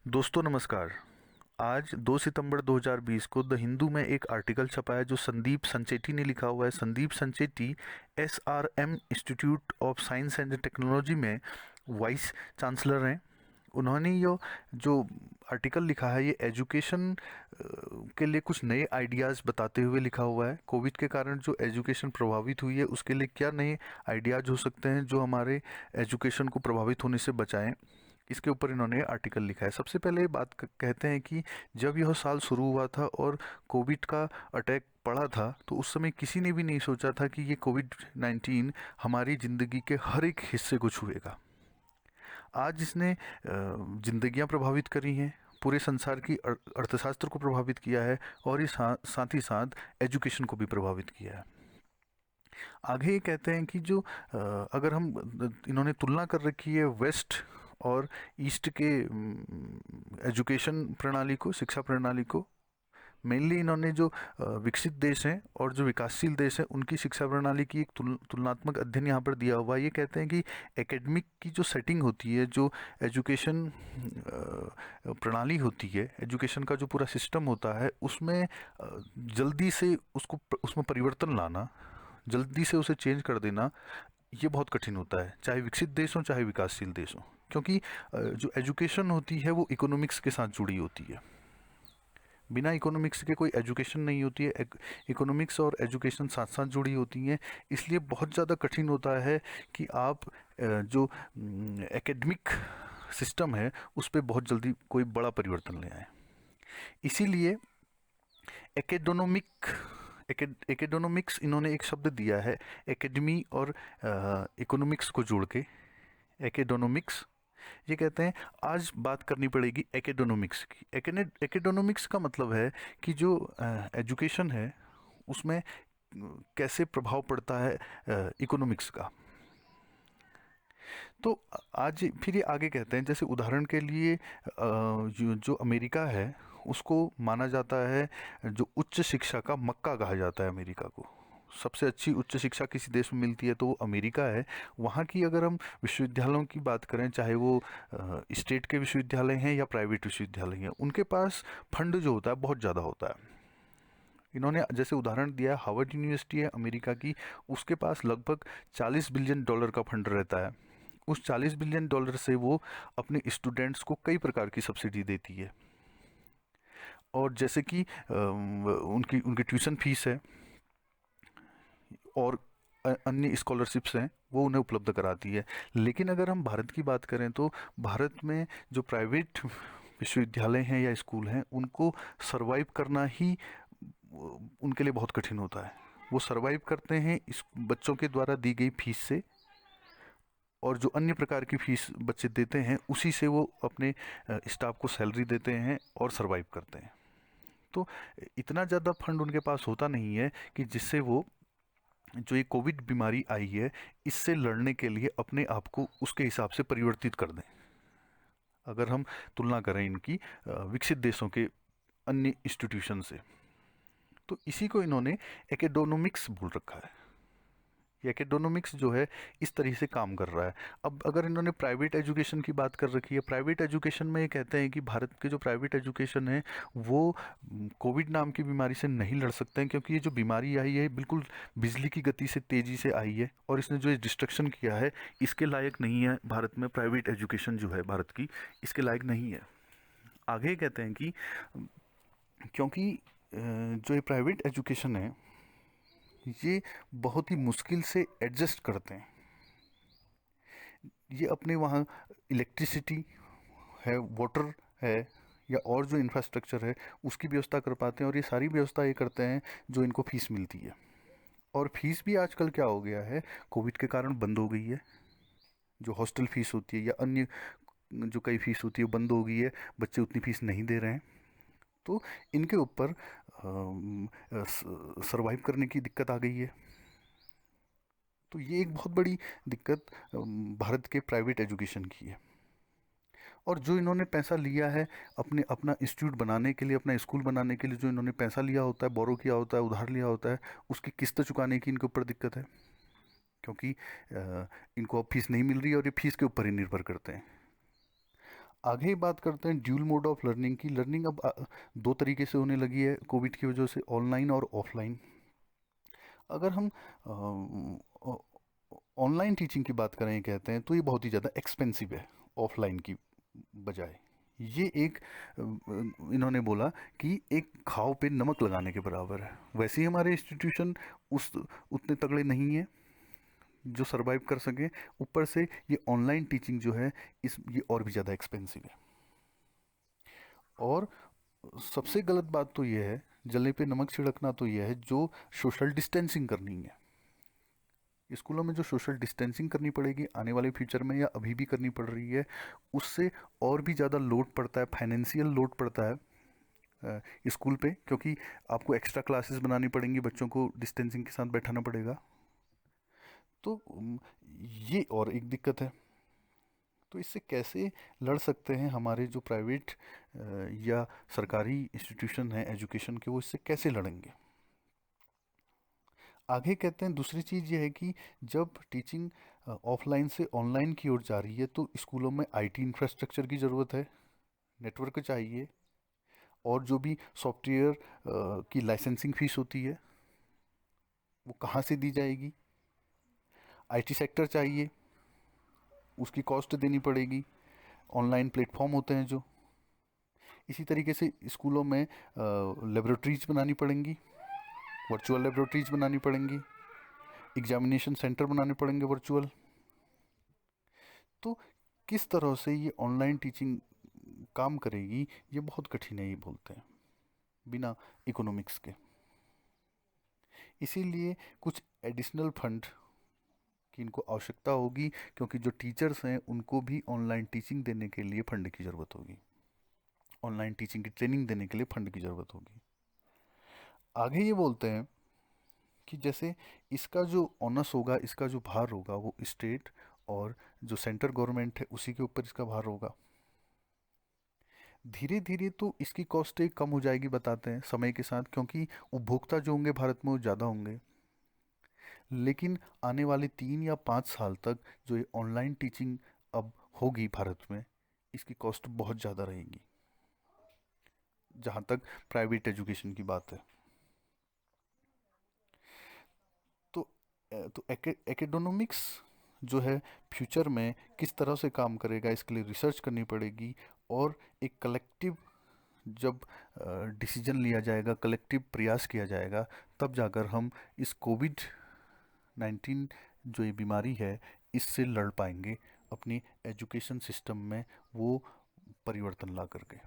दोस्तों नमस्कार। आज 2 सितंबर 2020 को द हिंदू में एक आर्टिकल छपा है जो संदीप संचेती ने लिखा हुआ है। Sandeep Sancheti SRM institute of science and technology में वाइस चांसलर हैं। उन्होंने ये जो आर्टिकल लिखा है ये एजुकेशन के लिए कुछ नए आइडियाज़ बताते हुए लिखा हुआ है। कोविड के कारण जो एजुकेशन प्रभावित हुई है उसके लिए क्या नए आइडियाज़ हो सकते हैं जो हमारे एजुकेशन को प्रभावित होने से बचाएं, इसके ऊपर इन्होंने आर्टिकल लिखा है। सबसे पहले बात कहते हैं कि जब यह साल शुरू हुआ था और कोविड का अटैक पड़ा था तो उस समय किसी ने भी नहीं सोचा था कि ये कोविड-19 हमारी ज़िंदगी के हर एक हिस्से को छुएगा। आज इसने जिंदगियां प्रभावित करी हैं, पूरे संसार की अर्थशास्त्र को प्रभावित किया है और ये साथ ही साथ एजुकेशन को भी प्रभावित किया है। आगे ये कहते हैं कि जो अगर हम इन्होंने तुलना कर रखी है वेस्ट और ईस्ट के एजुकेशन प्रणाली को, शिक्षा प्रणाली को। मेनली इन्होंने जो विकसित देश हैं और जो विकासशील देश हैं उनकी शिक्षा प्रणाली की एक तुलनात्मक अध्ययन यहाँ पर दिया हुआ है। ये कहते हैं कि एकेडमिक की जो सेटिंग होती है, जो एजुकेशन प्रणाली होती है, एजुकेशन का जो पूरा सिस्टम होता है, उसमें जल्दी से उसमें परिवर्तन लाना, जल्दी से उसे चेंज कर देना, ये बहुत कठिन होता है, चाहे विकसित देश हो चाहे विकासशील देश हो। क्योंकि जो एजुकेशन होती है वो इकोनॉमिक्स के साथ जुड़ी होती है। बिना इकोनॉमिक्स के कोई एजुकेशन नहीं होती है। इकोनॉमिक्स और एजुकेशन साथ साथ जुड़ी होती हैं, इसलिए बहुत ज़्यादा कठिन होता है कि आप जो एकेडमिक सिस्टम है उस पर बहुत जल्दी कोई बड़ा परिवर्तन ले आए। इसीलिए एकेडोनोमिक एकेडोनोमिक्स इन्होंने एक शब्द दिया है, एकेडमी और इकोनॉमिक्स को जोड़ के एकेडोनोमिक्स। ये कहते हैं आज बात करनी पड़ेगी एकेडोनोमिक्स की। एकेडोनोमिक्स का मतलब है कि जो एजुकेशन है उसमें कैसे प्रभाव पड़ता है इकोनॉमिक्स का। तो आज फिर ये आगे कहते हैं, जैसे उदाहरण के लिए जो अमेरिका है उसको माना जाता है, जो उच्च शिक्षा का मक्का कहा जाता है अमेरिका को। सबसे अच्छी उच्च शिक्षा किसी देश में मिलती है तो वो अमेरिका है। वहाँ की अगर हम विश्वविद्यालयों की बात करें, चाहे वो स्टेट के विश्वविद्यालय हैं या प्राइवेट विश्वविद्यालय हैं, उनके पास फंड जो होता है बहुत ज़्यादा होता है। इन्होंने जैसे उदाहरण दिया हार्वर्ड यूनिवर्सिटी है अमेरिका की, उसके पास लगभग $40 बिलियन का फंड रहता है। उस $40 बिलियन से वो अपने स्टूडेंट्स को कई प्रकार की सब्सिडी देती है। और जैसे कि उनकी उनकी ट्यूशन फीस है और अन्य स्कॉलरशिप्स हैं वो उन्हें उपलब्ध कराती है। लेकिन अगर हम भारत की बात करें तो भारत में जो प्राइवेट विश्वविद्यालय हैं या स्कूल हैं उनको सरवाइव करना ही उनके लिए बहुत कठिन होता है। वो सरवाइव करते हैं इस बच्चों के द्वारा दी गई फीस से, और जो अन्य प्रकार की फीस बच्चे देते हैं उसी से वो अपने स्टाफ को सैलरी देते हैं और सरवाइव करते हैं। तो इतना ज़्यादा फंड उनके पास होता नहीं है कि जिससे वो जो ये कोविड बीमारी आई है इससे लड़ने के लिए अपने आप को उसके हिसाब से परिवर्तित कर दें, अगर हम तुलना करें इनकी विकसित देशों के अन्य इंस्टीट्यूशन से। तो इसी को इन्होंने एकेडोनोमिक्स बोल रखा है। ये एकेडोनोमिक्स जो है इस तरह से काम कर रहा है। अब अगर इन्होंने प्राइवेट एजुकेशन की बात कर रखी है, प्राइवेट एजुकेशन में ये कहते हैं कि भारत के जो प्राइवेट एजुकेशन है वो कोविड नाम की बीमारी से नहीं लड़ सकते हैं, क्योंकि ये जो बीमारी आई है बिल्कुल बिजली की गति से तेज़ी से आई है और इसने जो डिस्ट्रक्शन किया है इसके लायक नहीं है। भारत में प्राइवेट एजुकेशन जो है भारत की इसके लायक नहीं है। आगे कहते हैं कि क्योंकि जो ये प्राइवेट एजुकेशन है ये बहुत ही मुश्किल से एडजस्ट करते हैं। ये अपने वहाँ इलेक्ट्रिसिटी है, वाटर है या और जो इंफ्रास्ट्रक्चर है उसकी व्यवस्था कर पाते हैं, और ये सारी व्यवस्था ये करते हैं जो इनको फीस मिलती है। और फीस भी आजकल क्या हो गया है, कोविड के कारण बंद हो गई है। जो हॉस्टल फीस होती है या अन्य जो कई फीस होती है बंद हो गई है, बच्चे उतनी फीस नहीं दे रहे हैं। तो इनके ऊपर सरवाइव करने की दिक्कत आ गई है। तो ये एक बहुत बड़ी दिक्कत भारत के प्राइवेट एजुकेशन की है। और जो इन्होंने पैसा लिया है अपना इंस्टीट्यूट बनाने के लिए, अपना स्कूल बनाने के लिए, जो इन्होंने पैसा लिया होता है, बोरो किया होता है, उधार लिया होता है, उसकी किस्त चुकाने की इनके ऊपर दिक्कत है, क्योंकि इनको अब फीस नहीं मिल रही है और ये फीस के ऊपर ही निर्भर करते हैं। आगे बात करते हैं ड्यूल मोड ऑफ लर्निंग की। लर्निंग अब दो तरीके से होने लगी है कोविड की वजह से, ऑनलाइन और ऑफलाइन। अगर हम ऑनलाइन टीचिंग की बात करें कहते हैं तो ये बहुत ही ज़्यादा एक्सपेंसिव है ऑफलाइन की बजाय। ये एक इन्होंने बोला कि एक घाव पे नमक लगाने के बराबर है। वैसे ही हमारे इंस्टीट्यूशन उस उतने तगड़े नहीं है जो सरवाइव कर सके। ऊपर से ये ऑनलाइन टीचिंग जो है इस ये और भी ज़्यादा एक्सपेंसिव है। और सबसे गलत बात तो ये है, जले पे नमक छिड़कना तो ये है, जो सोशल डिस्टेंसिंग करनी है स्कूलों में, जो सोशल डिस्टेंसिंग करनी पड़ेगी आने वाले फ्यूचर में या अभी भी करनी पड़ रही है, उससे और भी ज़्यादा लोड पड़ता है, फाइनेंशियल लोड पड़ता है स्कूल पे, क्योंकि आपको एक्स्ट्रा क्लासेस बनानी पड़ेंगी, बच्चों को डिस्टेंसिंग के साथ बैठाना पड़ेगा। तो ये और एक दिक्कत है। तो इससे कैसे लड़ सकते हैं हमारे जो प्राइवेट या सरकारी इंस्टीट्यूशन हैं एजुकेशन के, वो इससे कैसे लड़ेंगे? आगे कहते हैं दूसरी चीज़ ये है कि जब टीचिंग ऑफलाइन से ऑनलाइन की ओर जा रही है तो स्कूलों में आईटी इंफ्रास्ट्रक्चर की ज़रूरत है, नेटवर्क चाहिए, और जो भी सॉफ्टवेयर की लाइसेंसिंग फीस होती है वो कहाँ से दी जाएगी? आईटी सेक्टर चाहिए, उसकी कॉस्ट देनी पड़ेगी। ऑनलाइन प्लेटफॉर्म होते हैं जो, इसी तरीके से स्कूलों में लेबोरेटरीज बनानी पड़ेंगी, वर्चुअल लेबोरेटरीज बनानी पड़ेंगी, एग्जामिनेशन सेंटर बनाने पड़ेंगे वर्चुअल। तो किस तरह से ये ऑनलाइन टीचिंग काम करेगी, ये बहुत कठिन है ये बोलते हैं बिना इकोनॉमिक्स के। इसीलिए कुछ एडिशनल फंड की इनको आवश्यकता होगी, क्योंकि जो टीचर्स हैं उनको भी ऑनलाइन टीचिंग देने के लिए फंड की ज़रूरत होगी, ऑनलाइन टीचिंग की ट्रेनिंग देने के लिए फंड की ज़रूरत होगी। आगे ये बोलते हैं कि जैसे इसका जो ऑनस होगा, इसका जो भार होगा, वो स्टेट और जो सेंट्रल गवर्नमेंट है उसी के ऊपर इसका भार होगा। धीरे धीरे तो इसकी कॉस्ट कम हो जाएगी बताते हैं समय के साथ, क्योंकि उपभोक्ता जो होंगे भारत में वो ज़्यादा होंगे। लेकिन आने वाले 3 या 5 साल तक जो ये ऑनलाइन टीचिंग अब होगी भारत में, इसकी कॉस्ट बहुत ज़्यादा रहेगी जहाँ तक प्राइवेट एजुकेशन की बात है। तो एकेडोनॉमिक्स जो है फ्यूचर में किस तरह से काम करेगा, इसके लिए रिसर्च करनी पड़ेगी। और एक कलेक्टिव जब डिसीजन लिया जाएगा, कलेक्टिव प्रयास किया जाएगा, तब जाकर हम इस कोविड-19 जो ये बीमारी है इससे लड़ पाएंगे, अपनी एजुकेशन सिस्टम में वो परिवर्तन ला करके।